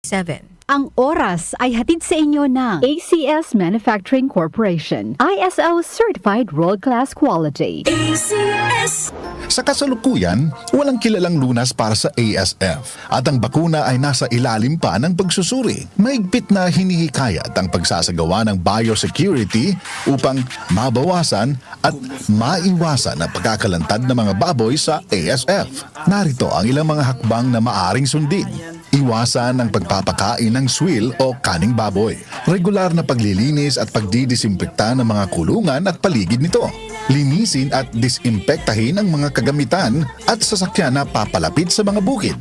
7. Ang oras ay hatid sa inyo ng ACS Manufacturing Corporation, ISO Certified World-Class Quality. ACS. Sa kasalukuyan, walang kilalang lunas para sa ASF at ang bakuna ay nasa ilalim pa ng pagsusuri. Mahigpit na hinihikayat ang pagsasagawa ng biosecurity upang mabawasan at maiwasan ang pagkakalantad ng mga baboy sa ASF. Narito ang ilang mga hakbang na maaring sundin. Iwasan ang pagpapakain ng swill o kaning baboy. Regular na paglilinis at pagdidisimpekta ng mga kulungan at paligid nito. Linisin at disimpektahin ang mga kagamitan at sasakyan na papalapit sa mga bukid.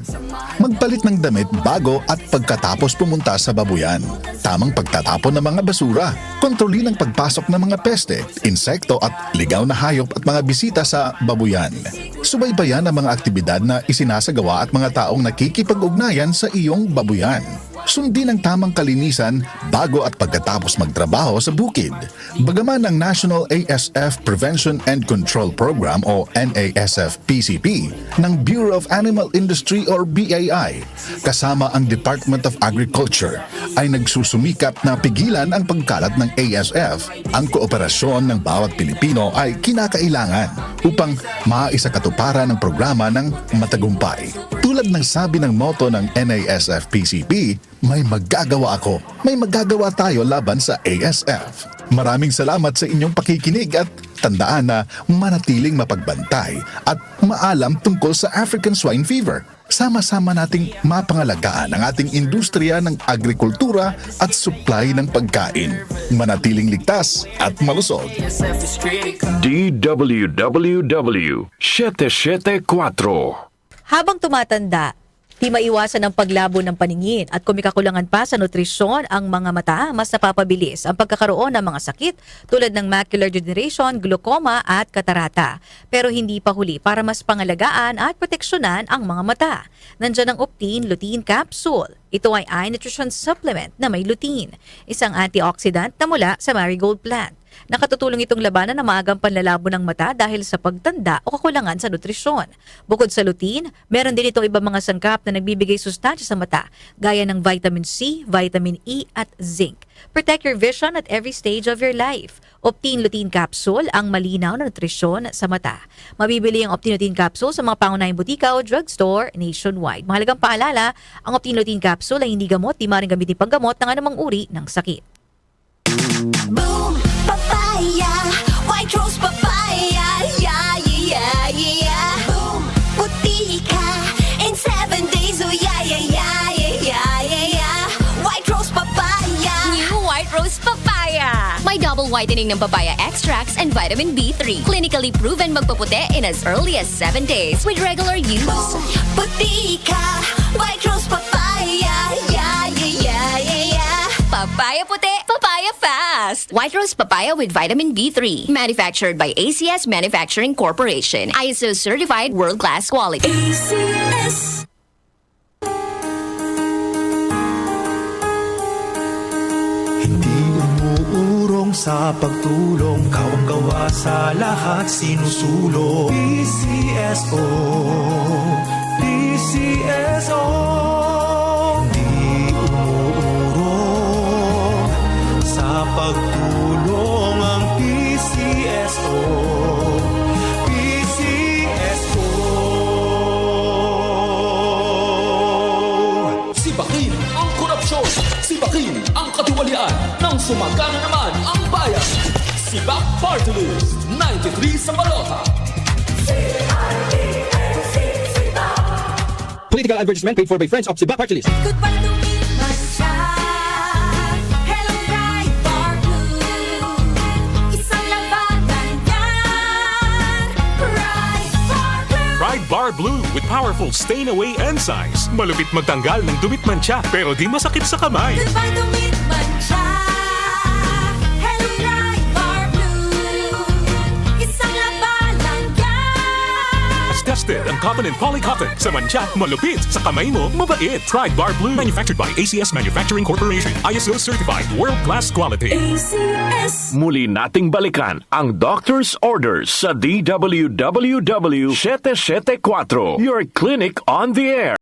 Magpalit ng damit bago at pagkatapos pumunta sa babuyan. Tamang pagtatapon ng mga basura. Kontrolin ang pagpasok ng mga peste, insekto at ligaw na hayop at mga bisita sa babuyan. Subaybayan ang mga aktibidad na isinasagawa at mga taong nakikipag-ugnayan sa iyong babuyan. Sundin ang tamang kalinisan bago at pagkatapos magtrabaho sa bukid. Bagaman ang National ASF Prevention and Control Program o NASF-PCP ng Bureau of Animal Industry or BAI kasama ang Department of Agriculture ay nagsusumikap na pigilan ang pagkalat ng ASF, ang kooperasyon ng bawat Pilipino ay kinakailangan upang maisakatuparan ang programa ng matagumpay. Tulad ng sabi ng motto ng NASF-PCP, may magagawa ako, may magagawa tayo laban sa ASF. Maraming salamat sa inyong pakikinig at tandaan na manatiling mapagbantay at maalam tungkol sa African Swine Fever. Sama-sama nating mapangalagaan ang ating industriya ng agrikultura at supply ng pagkain. Manatiling ligtas at malusog. DWWW 774. Habang tumatanda, di maiwasan ang paglabo ng paningin at kung may kakulangan pa sa nutrisyon ang mga mata, mas napapabilis ang pagkakaroon ng mga sakit tulad ng macular degeneration, glaucoma at katarata. Pero hindi pa huli para mas pangalagaan at proteksyonan ang mga mata. Nandiyan ang Optine Lutein Capsule. Ito ay eye nutrition supplement na may lutein, isang antioxidant na mula sa marigold plant. Nakatutulong itong labanan ng maagang panlalabo ng mata dahil sa pagtanda o kakulangan sa nutrisyon. Bukod sa lutein, meron din itong ibang mga sangkap na nagbibigay sustansya sa mata, gaya ng vitamin C, vitamin E at zinc. Protect your vision at every stage of your life. Optine Lutein Capsule, ang malinaw na nutrisyon sa mata. Mabibili ang Optine Lutein Capsule sa mga pangunahing butika o drugstore nationwide. Mahalagang paalala, ang Optine Lutein Capsule ay hindi gamot, di maaaring gamitin panggamot ng anumang uri ng sakit. Boom! Papaya! White rose papaya! Yeah, yeah, yeah! Boom! Puti ka! In 7 days, oh yeah, yeah, yeah, yeah, yeah, yeah! White rose papaya! New White Rose Papaya! May double whitening ng papaya extracts and vitamin B3. Clinically proven magpaputi in as early as 7 days with regular use. Boom! Puti ka! White rose papaya! Yeah, yeah, yeah, yeah, yeah! Papaya puti, papaya fast. White Rose Papaya with vitamin B3. Manufactured by ACS Manufacturing Corporation. ISO certified world-class quality. ACS. Hindi umuurong sa pagtulong, kawang-gawa sa lahat sinusulong. PCSO, PCSO. Hindi umuurong sa pagtulong ang PCSO. PCSO. Sibakin ang korupsyon, sibakin ang katiwalian, nang sumagana naman ang bayan. Sibak Party List, 93 sa balota. Political advertisement paid for by friends of Sibak Party List. Goodbye to me, Mancha. Hello, Pride Bar Blue. Isang labanan yan. Pride Bar Blue. Pride Bar Blue with powerful stain-away enzymes. Malupit magtanggal ng dumit mancha pero di masakit sa kamay. Goodbye to me, Mancha. Hello, Pride Bar Blue. Isang labanan yan. As tested ang cotton and polycotton. Sa mancha, malupit. Sa kamay mo, mabait. Pride Bar Blue. Manufactured by ACS Manufacturing Corporation. ISO certified world-class quality. ACS. Muli nating balikan ang Doctor's Orders sa DWWW 774. Your clinic on the air.